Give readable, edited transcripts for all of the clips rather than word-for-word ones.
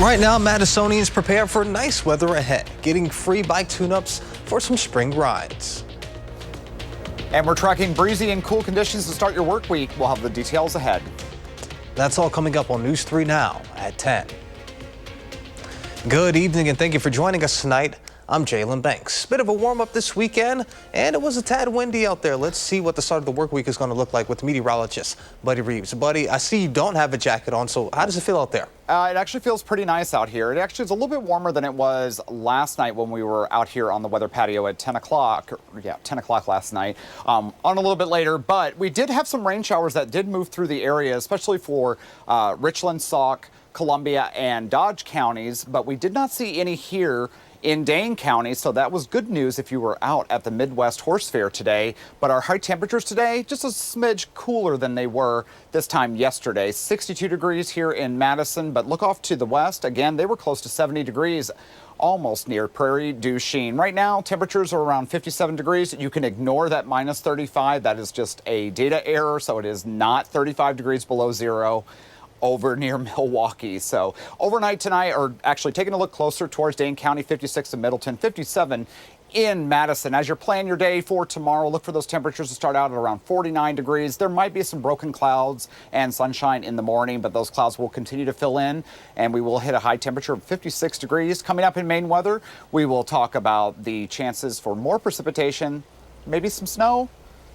Right now, Madisonians prepare for nice weather ahead, getting free bike tune-ups for some spring rides. And we're tracking breezy and cool conditions to start your work week. We'll have the details ahead. That's all coming up on News 3 Now at 10. Good evening and thank you for joining us tonight. I'm Jalen Banks. Bit of a warm-up this weekend, and it was a tad windy out there. Let's see what the start of the work week is going to look like with meteorologist Buddy Reeves. Buddy, I see you don't have a jacket on, so how does it feel out there? It actually feels pretty nice out here. It actually is a little bit warmer than it was last night when we were out here on the weather patio at 10 o'clock. Yeah, 10 o'clock last night. On a little bit later, but we did have some rain showers that did move through the area, especially for Richland, Sauk, Columbia, and Dodge counties, but we did not see any here in Dane County, so that was good news if you were out at the Midwest Horse Fair today. But our high temperatures today, just a smidge cooler than they were this time yesterday. 62 degrees here in Madison, but look off to the west. Again, they were close to 70 degrees, almost near Prairie du Chien. Right now, temperatures are around 57 degrees. You can ignore that minus 35. That is just a data error, so it is not 35 degrees below zero over near Milwaukee. So overnight tonight, or actually taking a look closer towards Dane County, 56 in Middleton, 57 in Madison. As you're planning your day for tomorrow, look for those temperatures to start out at around 49 degrees. There might be some broken clouds and sunshine in the morning, but those clouds will continue to fill in, and we will hit a high temperature of 56 degrees. Coming up in Maine weather, we will talk about the chances for more precipitation, maybe some snow,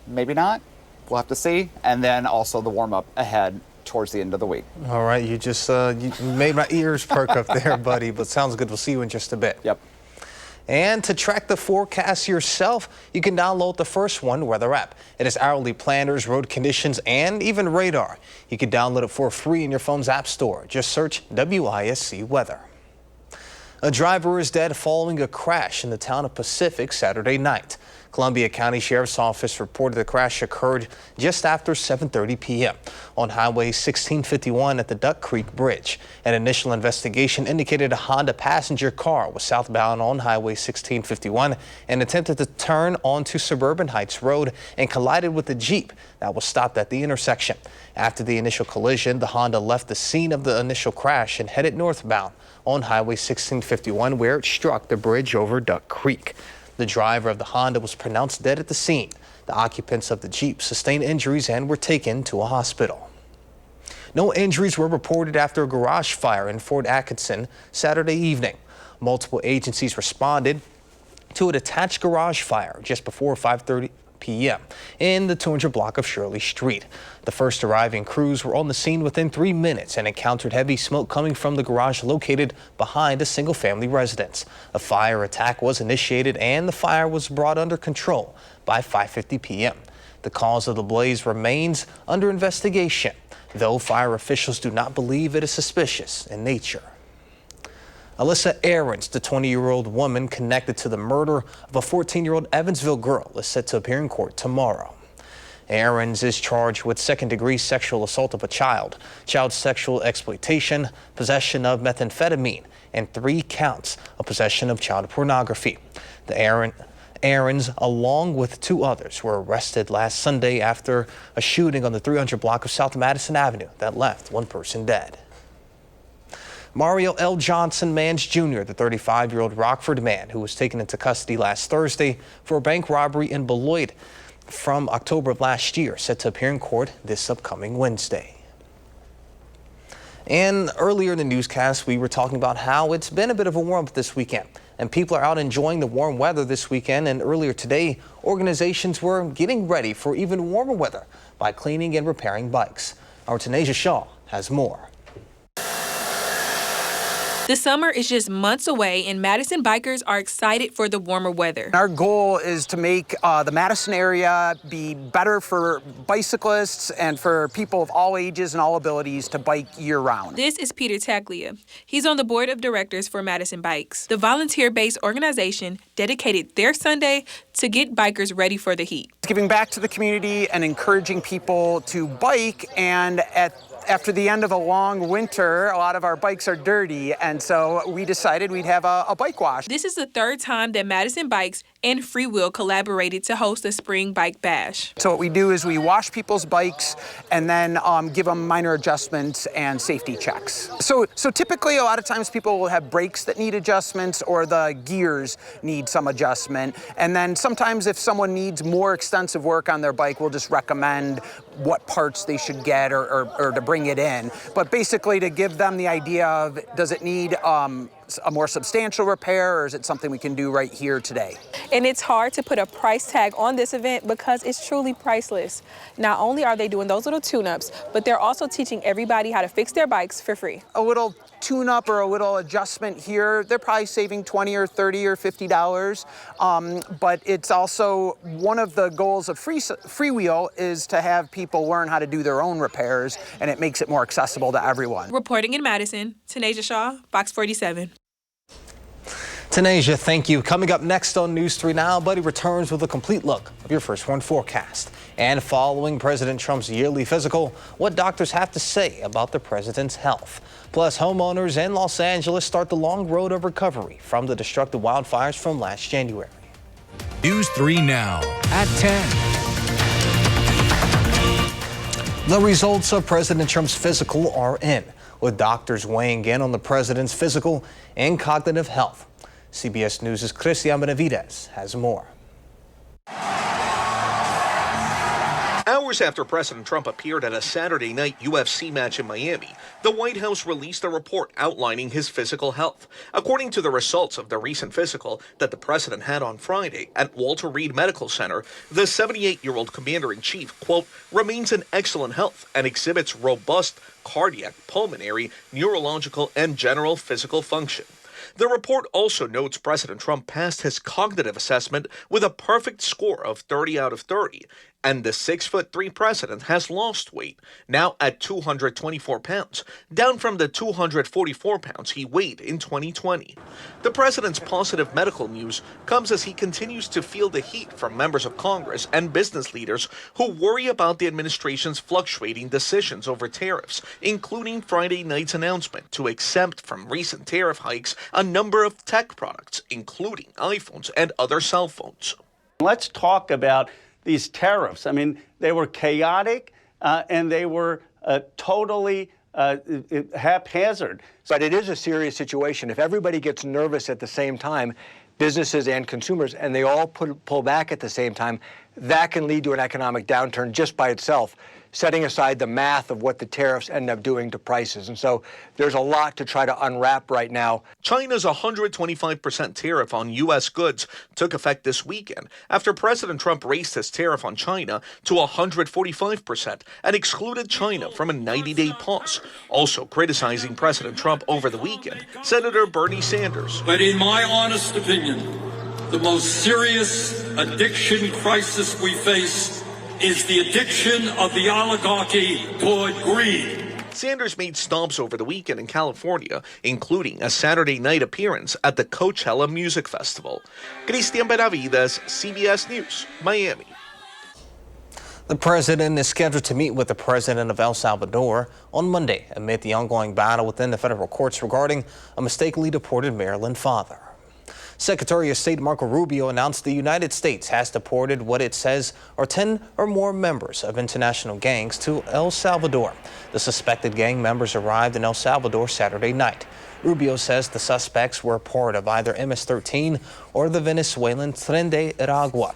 maybe not. We'll have to see. And then also the warm up ahead towards the end of the week. All right, you just you made my ears perk up there, buddy, but sounds good. We'll see you in just a bit. Yep. And to track the forecast yourself, you can download the First One weather app. It has hourly planners, road conditions, and even radar. You can download it for free in your phone's app store. Just search WISC Weather. A driver is dead following a crash in the town of Pacific Saturday night. Columbia County Sheriff's Office reported the crash occurred just after 7:30 p.m. on Highway 1651 at the Duck Creek Bridge. An initial investigation indicated a Honda passenger car was southbound on Highway 1651 and attempted to turn onto Suburban Heights Road and collided with a Jeep that was stopped at the intersection. After the initial collision, the Honda left the scene of the initial crash and headed northbound on Highway 1651, where it struck the bridge over Duck Creek. The driver of the Honda was pronounced dead at the scene. The occupants of the Jeep sustained injuries and were taken to a hospital. No injuries were reported after a garage fire in Fort Atkinson Saturday evening. Multiple agencies responded to a detached garage fire just before 5:30 p.m. in the 200 block of Shirley Street. The first arriving crews were on the scene within 3 minutes and encountered heavy smoke coming from the garage located behind a single-family residence. A fire attack was initiated and the fire was brought under control by 5:50 p.m. The cause of the blaze remains under investigation, though fire officials do not believe it is suspicious in nature. Alyssa Aarons, the 20-year-old woman connected to the murder of a 14-year-old Evansville girl, is set to appear in court tomorrow. Aarons is charged with second-degree sexual assault of a child sexual exploitation, possession of methamphetamine, and 3 counts of possession of child pornography. The Aarons, along with 2 others, were arrested last Sunday after a shooting on the 300 block of South Madison Avenue that left 1 person dead. Mario L. Johnson Mans Jr., the 35-year-old Rockford man who was taken into custody last Thursday for a bank robbery in Beloit from October of last year, set to appear in court this upcoming Wednesday. And earlier in the newscast, we were talking about how it's been a bit of a warm-up this weekend, and people are out enjoying the warm weather this weekend. And earlier today, organizations were getting ready for even warmer weather by cleaning and repairing bikes. Our Tanasia Shaw has more. The summer is just months away, and Madison bikers are excited for the warmer weather. Our goal is to make the Madison area be better for bicyclists and for people of all ages and all abilities to bike year-round. This is Peter Taglia. He's on the board of directors for Madison Bikes, the volunteer-based organization dedicated their Sunday to get bikers ready for the heat. Giving back to the community and encouraging people to bike, and at After the end of a long winter, a lot of our bikes are dirty, and so we decided we'd have a bike wash. This is the third time that Madison Bikes and Freewheel collaborated to host a spring bike bash. So what we do is we wash people's bikes and then give them minor adjustments and safety checks. So typically a lot of times people will have brakes that need adjustments or the gears need some adjustment. And then sometimes if someone needs more extensive work on their bike, we'll just recommend what parts they should get or to bring it in. But basically to give them the idea of, does it need a more substantial repair, or is it something we can do right here today? And it's hard to put a price tag on this event because it's truly priceless. Not only are they doing those little tune-ups, but they're also teaching everybody how to fix their bikes for free. A little tune-up or a little adjustment here, they're probably saving $20 or $30 or $50. But it's also one of the goals of Freewheel is to have people learn how to do their own repairs, and it makes it more accessible to everyone. Reporting in Madison, Tanasia Shaw, Box 47. Tanasia, thank you. Coming up next on News 3 Now, Buddy returns with a complete look of your first warn forecast. And following President Trump's yearly physical, what doctors have to say about the president's health. Plus, homeowners in Los Angeles start the long road of recovery from the destructive wildfires from last January. News 3 Now at 10. The results of President Trump's physical are in, with doctors weighing in on the president's physical and cognitive health. CBS News' Cristian Benavides has more. Hours after President Trump appeared at a Saturday night UFC match in Miami, the White House released a report outlining his physical health. According to the results of the recent physical that the president had on Friday at Walter Reed Medical Center, the 78-year-old commander-in-chief, quote, remains in excellent health and exhibits robust cardiac, pulmonary, neurological, and general physical function. The report also notes President Trump passed his cognitive assessment with a perfect score of 30 out of 30, and the 6'3" president has lost weight, now at 224 pounds, down from the 244 pounds he weighed in 2020. The president's positive medical news comes as he continues to feel the heat from members of Congress and business leaders who worry about the administration's fluctuating decisions over tariffs, including Friday night's announcement to exempt from recent tariff hikes a number of tech products, including iPhones and other cell phones. Let's talk about these tariffs. I mean, they were chaotic and they were totally haphazard. But it is a serious situation. If everybody gets nervous at the same time, businesses and consumers, and they all pull back at the same time, that can lead to an economic downturn just by itself, setting aside the math of what the tariffs end up doing to prices. And so there's a lot to try to unwrap right now. China's 125% tariff on U.S. goods took effect this weekend after President Trump raised his tariff on China to 145% and excluded China from a 90-day pause. Also criticizing President Trump over the weekend, Senator Bernie Sanders. But in my honest opinion, the most serious addiction crisis we face is the addiction of the oligarchy toward greed. Sanders made stops over the weekend in California, including a Saturday night appearance at the Coachella Music Festival. Cristian Benavides, CBS News, Miami. The president is scheduled to meet with the president of El Salvador on Monday amid the ongoing battle within the federal courts regarding a mistakenly deported Maryland father. Secretary of State Marco Rubio announced the United States has deported what it says are 10 or more members of international gangs to El Salvador. The suspected gang members arrived in El Salvador Saturday night. Rubio says the suspects were part of either MS-13 or the Venezuelan Tren de Aragua.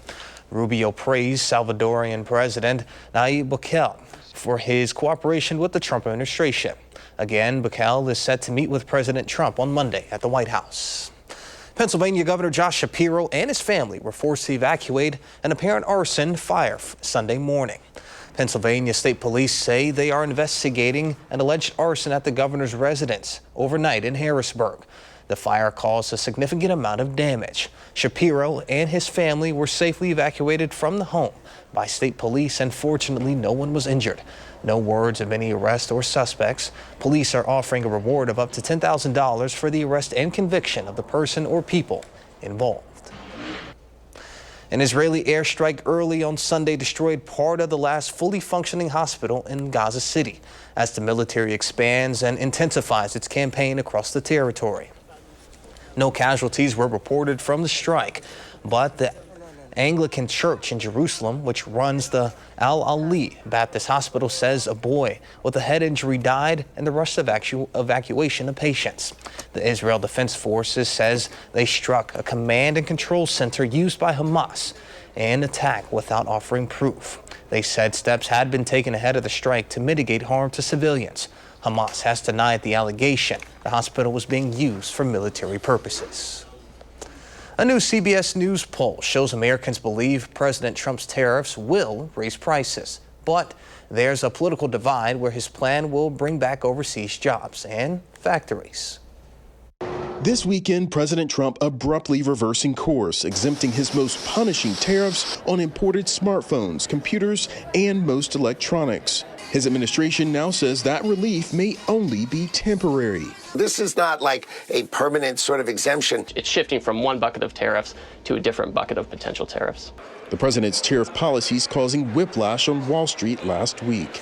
Rubio praised Salvadorian President Nayib Bukele for his cooperation with the Trump administration. Again, Bukele is set to meet with President Trump on Monday at the White House. Pennsylvania Governor Josh Shapiro and his family were forced to evacuate an apparent arson fire Sunday morning. Pennsylvania State Police say they are investigating an alleged arson at the governor's residence overnight in Harrisburg. The fire caused a significant amount of damage. Shapiro and his family were safely evacuated from the home by state police, and fortunately no one was injured. No words of any arrest or suspects. Police are offering a reward of up to $10,000 for the arrest and conviction of the person or people involved. An Israeli airstrike early on Sunday destroyed part of the last fully functioning hospital in Gaza City as the military expands and intensifies its campaign across the territory. No casualties were reported from the strike, but the Anglican Church in Jerusalem, which runs the Al-Ali Baptist Hospital, says a boy with a head injury died in the rush evacuation of patients. The Israel Defense Forces says they struck a command and control center used by Hamas and attacked without offering proof. They said steps had been taken ahead of the strike to mitigate harm to civilians. Hamas has denied the allegation the hospital was being used for military purposes. A new CBS News poll shows Americans believe President Trump's tariffs will raise prices. But there's a political divide where his plan will bring back overseas jobs and factories. This weekend, President Trump abruptly reversing course, exempting his most punishing tariffs on imported smartphones, computers, and most electronics. His administration now says that relief may only be temporary. This is not like a permanent sort of exemption. It's shifting from one bucket of tariffs to a different bucket of potential tariffs. The president's tariff policies causing whiplash on Wall Street last week.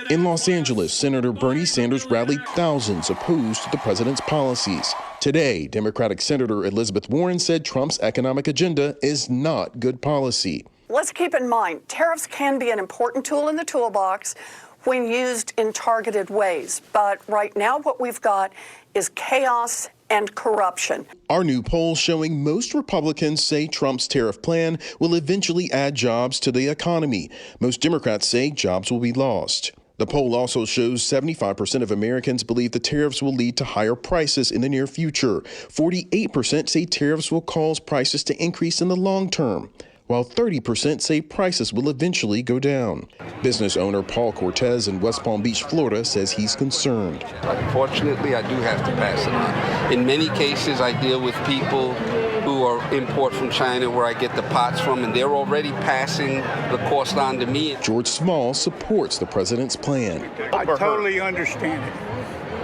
In Los Angeles, Senator Bernie Sanders rallied thousands opposed to the president's policies. Today, Democratic Senator Elizabeth Warren said Trump's economic agenda is not good policy. Let's keep in mind, tariffs can be an important tool in the toolbox when used in targeted ways. But right now what we've got is chaos and corruption. Our new poll showing most Republicans say Trump's tariff plan will eventually add jobs to the economy. Most Democrats say jobs will be lost. The poll also shows 75% of Americans believe the tariffs will lead to higher prices in the near future. 48% say tariffs will cause prices to increase in the long term, while 30% say prices will eventually go down. Business owner Paul Cortez in West Palm Beach, Florida, says he's concerned. Unfortunately, I do have to pass it on. In many cases, I deal with people who are import from China where I get the pots from, and they're already passing the cost on to me. George Small supports the president's plan. I totally understand it,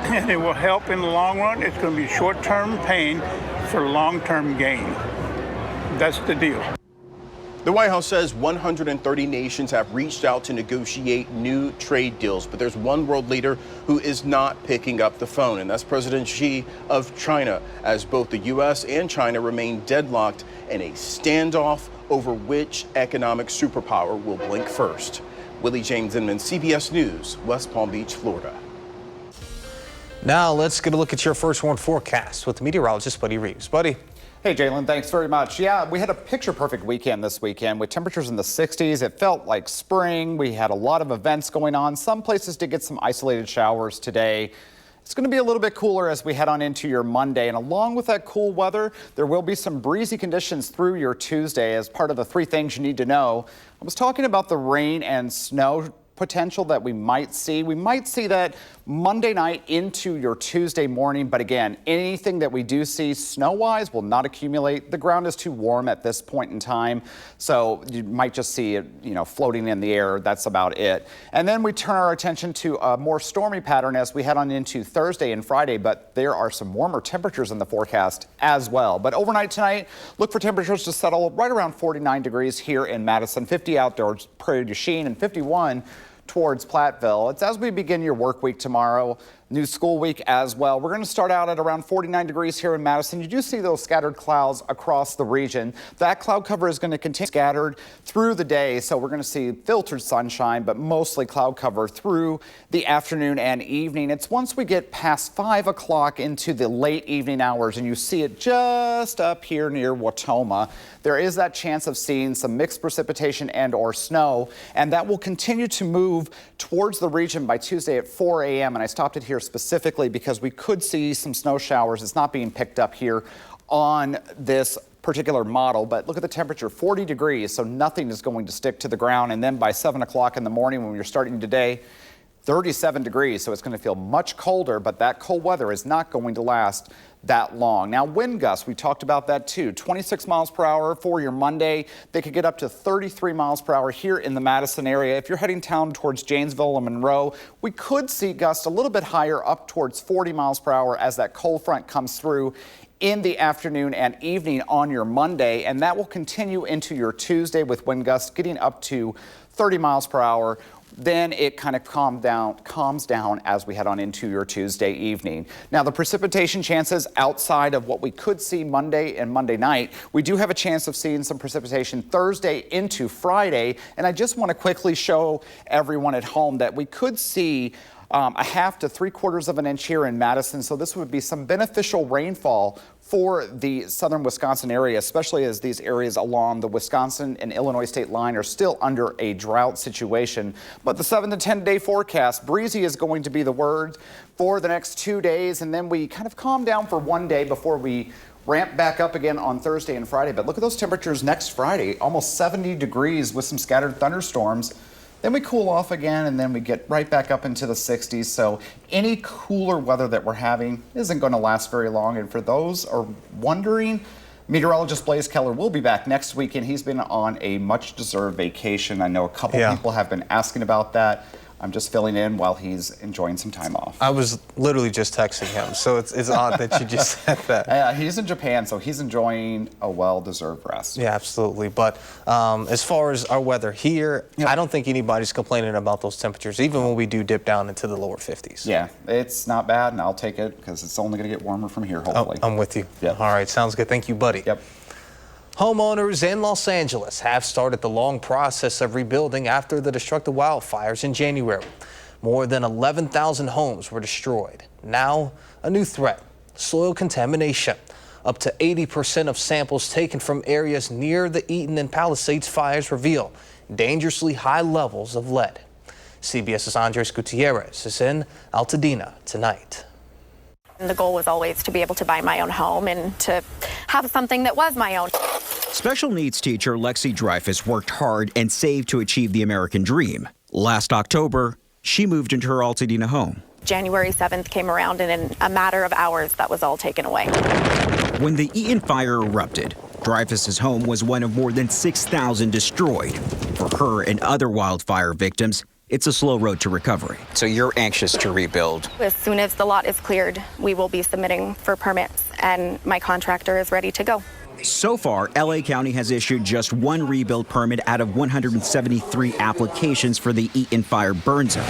and it will help in the long run. It's going to be short-term pain for long-term gain. That's the deal. The White House says 130 nations have reached out to negotiate new trade deals, but there's one world leader who is not picking up the phone, and that's President Xi of China, as both the U.S. and China remain deadlocked in a standoff over which economic superpower will blink first. Willie James Inman, CBS News, West Palm Beach, Florida. Now let's get a look at your first warn forecast with meteorologist Buddy Reeves. Buddy. Hey, Jalen, thanks very much. Yeah, we had a picture-perfect weekend this weekend with temperatures in the 60s. It felt like spring. We had a lot of events going on. Some places did get some isolated showers today. It's going to be a little bit cooler as we head on into your Monday. And along with that cool weather, there will be some breezy conditions through your Tuesday as part of the 3 things you need to know. I was talking about the rain and snow potential that we might see. We might see that Monday night into your Tuesday morning. But again, anything that we do see snow-wise will not accumulate. The ground is too warm at this point in time. So you might just see it, floating in the air. That's about it. And then we turn our attention to a more stormy pattern as we head on into Thursday and Friday. But there are some warmer temperatures in the forecast as well. But overnight tonight, look for temperatures to settle right around 49 degrees here in Madison, 50 outdoors, Prairie du Chien, and 51 towards Platteville. It's as we begin your work week tomorrow, new school week as well. We're going to start out at around 49 degrees here in Madison. You do see those scattered clouds across the region. That cloud cover is going to continue scattered through the day, so we're going to see filtered sunshine, but mostly cloud cover through the afternoon and evening. It's once we get past 5 o'clock into the late evening hours and you see it just up here near Watoma, there is that chance of seeing some mixed precipitation and or snow, and that will continue to move towards the region by Tuesday at 4 a.m. And I stopped it here specifically because we could see some snow showers. It's not being picked up here on this particular model, but look at the temperature, 40 degrees, so nothing is going to stick to the ground. And then by 7 o'clock in the morning when you're starting today, 37 degrees, so it's going to feel much colder, but that cold weather is not going to last that long. Now, wind gusts, we talked about that too. 26 miles per hour for your Monday. They could get up to 33 miles per hour here in the Madison area. If you're heading down towards Janesville and Monroe, we could see gusts a little bit higher up towards 40 miles per hour as that cold front comes through in the afternoon and evening on your Monday, and that will continue into your Tuesday with wind gusts getting up to 30 miles per hour. Then it kind of calms down as we head on into your Tuesday evening. Now, the precipitation chances outside of what we could see Monday and Monday night, we do have a chance of seeing some precipitation Thursday into Friday. And I just want to quickly show everyone at home that we could see a half to 3/4 of an inch here in Madison. So this would be some beneficial rainfall for the southern Wisconsin area, especially as these areas along the Wisconsin and Illinois state line are still under a drought situation. But the 7 to 10 day forecast, breezy is going to be the word for the next 2 days. And then we kind of calm down for 1 day before we ramp back up again on Thursday and Friday. But look at those temperatures next Friday, almost 70 degrees with some scattered thunderstorms. Then we cool off again, and then we get right back up into the 60s. So any cooler weather that we're having isn't going to last very long. And for those are wondering, meteorologist Blaze Keller will be back next week, and he's been on a much-deserved vacation. I know a couple people have been asking about that. I'm just filling in while he's enjoying some time off. I was literally just texting him, so it's odd that you just said that. He's in Japan, so he's enjoying a well-deserved rest. Yeah, absolutely. But as far as our weather here, I don't think anybody's complaining about those temperatures, even when we do dip down into the lower 50s. Yeah, it's not bad, and I'll take it because it's only going to get warmer from here, hopefully. I'm with you. Yep. All right, sounds good. Thank you, buddy. Yep. Homeowners in Los Angeles have started the long process of rebuilding after the destructive wildfires in January. More than 11,000 homes were destroyed. Now, a new threat, soil contamination. Up to 80% of samples taken from areas near the Eaton and Palisades fires reveal dangerously high levels of lead. CBS's Andres Gutierrez is in Altadena tonight. The goal was always to be able to buy my own home and to have something that was my own. Special needs teacher Lexi Dreyfus worked hard and saved to achieve the American dream. Last October, she moved into her Altadena home. January 7th came around, and in a matter of hours, that was all taken away. When the Eaton fire erupted, Dreyfus's home was one of more than 6,000 destroyed. For her and other wildfire victims, it's a slow road to recovery. So you're anxious to rebuild? As soon as the lot is cleared, we will be submitting for permits, and my contractor is ready to go. So far, LA County has issued just one rebuild permit out of 173 applications for the Eaton fire burn zone.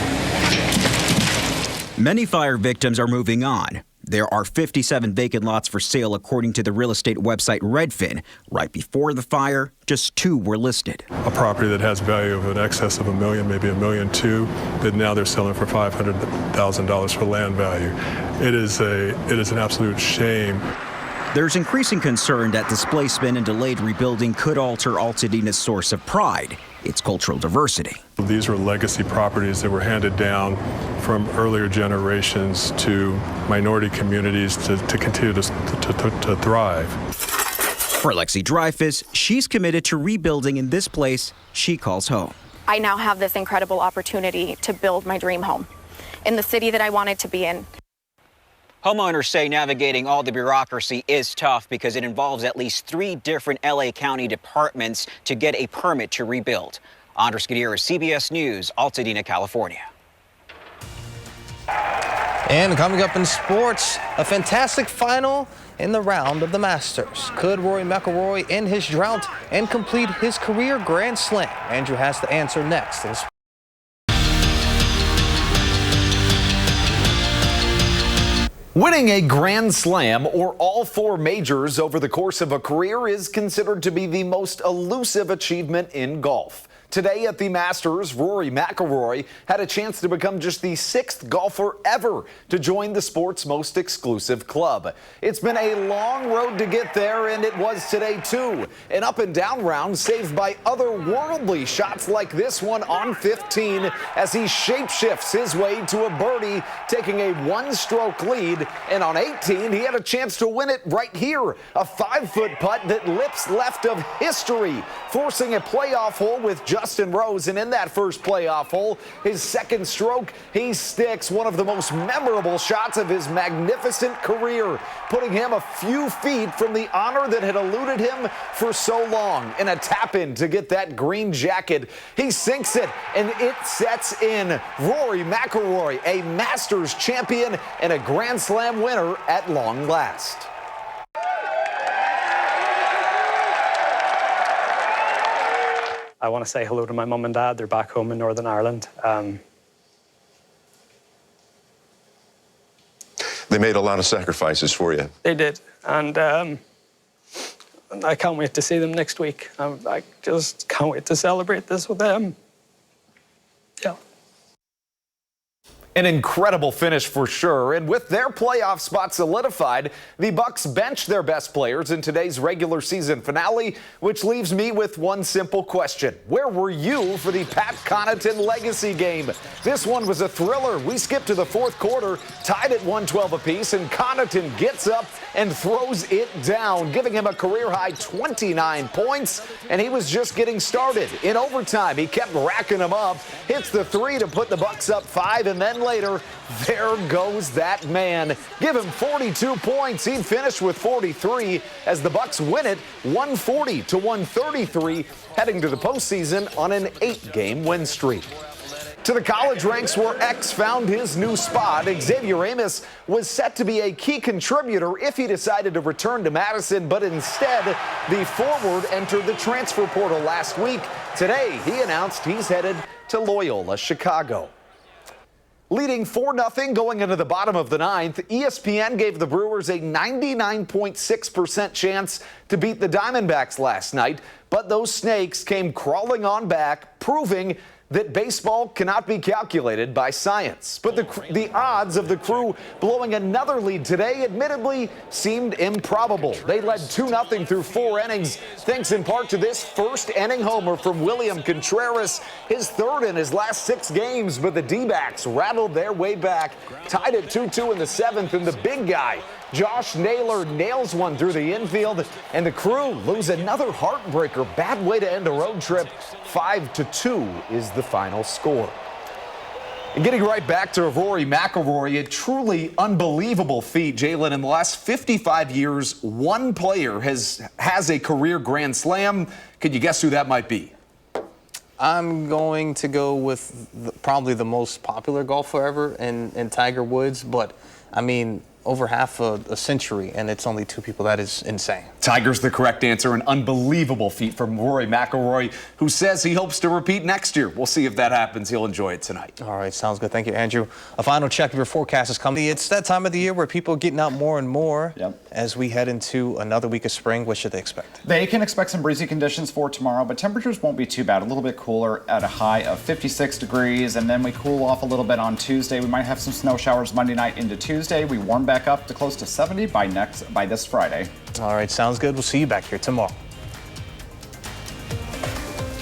Many fire victims are moving on. There are 57 vacant lots for sale according to the real estate website Redfin. Right before the fire, just 2 were listed. A property that has value of in excess of $1 million, maybe $1.2 million, that now they're selling for $500,000 for land value. It is an absolute shame. There's increasing concern that displacement and delayed rebuilding could alter Altadena's source of pride, its cultural diversity. These were legacy properties that were handed down from earlier generations to minority communities to continue to thrive. For Lexi Dreyfus, she's committed to rebuilding in this place she calls home. I now have this incredible opportunity to build my dream home in the city that I wanted to be in. Homeowners say navigating all the bureaucracy is tough because it involves at least 3 different LA County departments to get a permit to rebuild. Andres Gutierrez, CBS News, Altadena, California. And coming up in sports, a fantastic final in the round of the Masters. Could Rory McIlroy end his drought and complete his career Grand Slam? Andrew has the answer next. Winning a Grand Slam or all 4 majors over the course of a career is considered to be the most elusive achievement in golf. Today at the Masters, Rory McIlroy had a chance to become just the 6th golfer ever to join the sport's most exclusive club. It's been a long road to get there, and it was today too. An up and down round saved by otherworldly shots like this one on 15 as he shapeshifts his way to a birdie, taking a 1-stroke lead. And on 18, he had a chance to win it right here. A 5-foot putt that lips left of history, forcing a playoff hole with Justin Rose, and in that first playoff hole, his 2nd stroke, he sticks one of the most memorable shots of his magnificent career, putting him a few feet from the honor that had eluded him for so long. In a tap-in to get that green jacket, he sinks it, and it sets in. Rory McIlroy, a Masters champion and a Grand Slam winner at long last. I want to say hello to my mum and dad. They're back home in Northern Ireland. They made a lot of sacrifices for you. They did, and I can't wait to see them next week. I just can't wait to celebrate this with them. Yeah. An incredible finish for sure, and with their playoff spot solidified, the Bucks benched their best players in today's regular season finale, which leaves me with one simple question. Where were you for the Pat Connaughton legacy game? This one was a thriller. We skipped to the fourth quarter, tied at 112 apiece, and Connaughton gets up and throws it down, giving him a career-high 29 points, and he was just getting started. In overtime, he kept racking them up, hits the three to put the Bucks up 5, and then later, there goes that man. Give him 42 points. He'd finish with 43 as the Bucks win it 140-133, heading to the postseason on an 8-game win streak. To the college ranks where X found his new spot, Xavier Amos was set to be a key contributor if he decided to return to Madison, but instead, the forward entered the transfer portal last week. Today, he announced he's headed to Loyola Chicago. Leading 4-0 going into the bottom of the ninth, ESPN gave the Brewers a 99.6% chance to beat the Diamondbacks last night, but those Snakes came crawling on back, proving that baseball cannot be calculated by science. But the odds of the Crew blowing another lead today admittedly seemed improbable. They led 2-0 through 4 innings, thanks in part to this first-inning homer from William Contreras, his third in his last 6 games, but the D-backs rattled their way back, tied at 2-2 in the 7th, and the big guy, Josh Naylor, nails one through the infield, and the Crew lose another heartbreaker. Bad way to end a road trip. 5-2 is the final score. And getting right back to Rory McIlroy, a truly unbelievable feat, Jalen. In the last 55 years, one player has a career Grand Slam. Could you guess who that might be? I'm going to go with probably the most popular golfer ever in Tiger Woods, but I mean, over half a century, and it's only 2 people. That is insane. Tiger's the correct answer. An unbelievable feat from Rory McIlroy, who says he hopes to repeat next year. We'll see if that happens. He'll enjoy it tonight. All right, sounds good. Thank you, Andrew. A final check of your forecast is coming. It's that time of the year where people are getting out more and more. Yep. As we head into another week of spring, what should they expect? They can expect some breezy conditions for tomorrow, but temperatures won't be too bad. A little bit cooler at a high of 56 degrees, and then we cool off a little bit on Tuesday. We might have some snow showers Monday night into Tuesday. We warm back up to close to 70 by this Friday. All right, sounds good. We'll see you back here tomorrow.